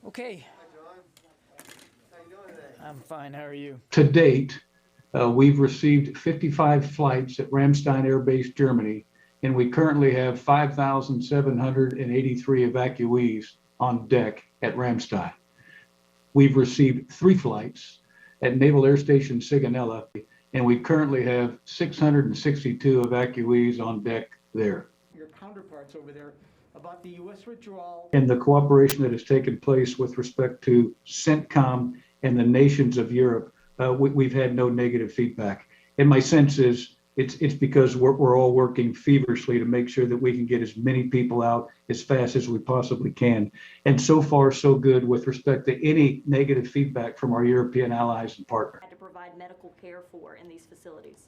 Okay. Hi, John. How you doing today? I'm fine. How are you? To date, we've received 55 flights at Ramstein Air Base, Germany, and we currently have 5,783 evacuees on deck at Ramstein. We've received 3 flights at Naval Air Station Sigonella, and we currently have 662 evacuees on deck there. Your counterparts over there about the U.S. withdrawal and the cooperation that has taken place with respect to CENTCOM and the nations of Europe, we've had no negative feedback. And my sense is it's because we're all working feverishly to make sure that we can get as many people out as fast as we possibly can. And so far, so good with respect to any negative feedback from our European allies and partners. To provide medical care for in these facilities.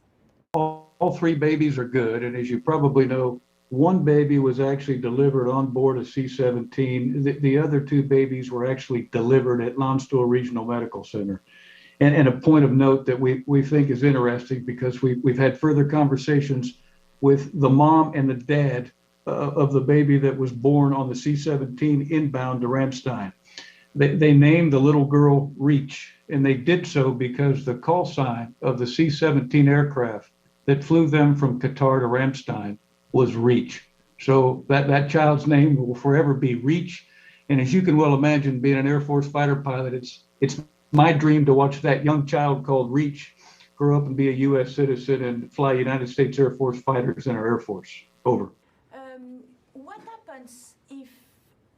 All 3 babies are good. And as you probably know, one baby was actually delivered on board a C-17. The other 2 babies were actually delivered at Landstuhl Regional Medical Center. And a point of note that we think is interesting, because we've had further conversations with the mom and the dad of the baby that was born on the C-17 inbound to Ramstein. They named the little girl Reach, and they did so because the call sign of the C-17 aircraft that flew them from Qatar to Ramstein was Reach. So that child's name will forever be Reach. And as you can well imagine, being an Air Force fighter pilot, it's my dream to watch that young child called Reach grow up and be a U.S. citizen and fly United States Air Force fighters in our Air Force. Over. What happens if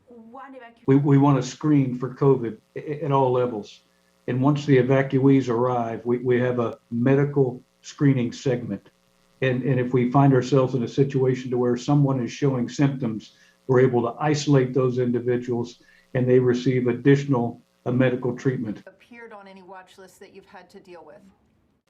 one evacuation? We want to screen for COVID at all levels. And once the evacuees arrive, we have a medical screening segment. And if we find ourselves in a situation to where someone is showing symptoms, we're able to isolate those individuals and they receive additional medical treatment. Appeared on any watch list that you've had to deal with?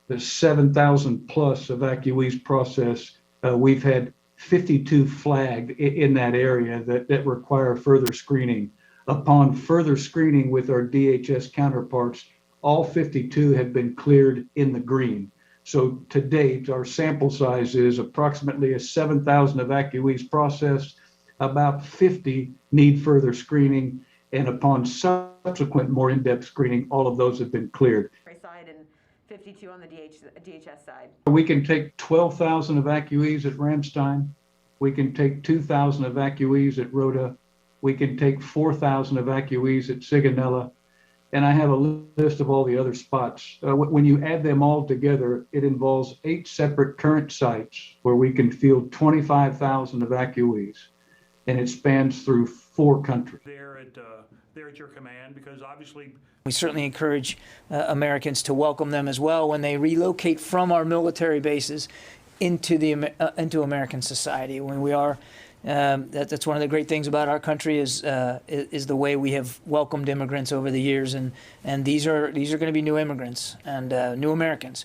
The 7,000 plus evacuees process, we've had 52 flagged in that area that require further screening. Upon further screening with our DHS counterparts, all 52 have been cleared in the green. So to date, our sample size is approximately a 7,000 evacuees processed. About 50 need further screening, and upon subsequent more in-depth screening, all of those have been cleared. Side and 52 on the DHS side. We can take 12,000 evacuees at Ramstein. We can take 2,000 evacuees at Rota. We can take 4,000 evacuees at Sigonella. And I have a list of all the other spots. When you add them all together, it involves 8 separate current sites where we can field 25,000 evacuees. And it spans through 4 countries. They're at your command, because obviously we certainly encourage Americans to welcome them as well when they relocate from our military bases into American society. When we are, that's one of the great things about our country is the way we have welcomed immigrants over the years, and these are going to be new immigrants and new Americans.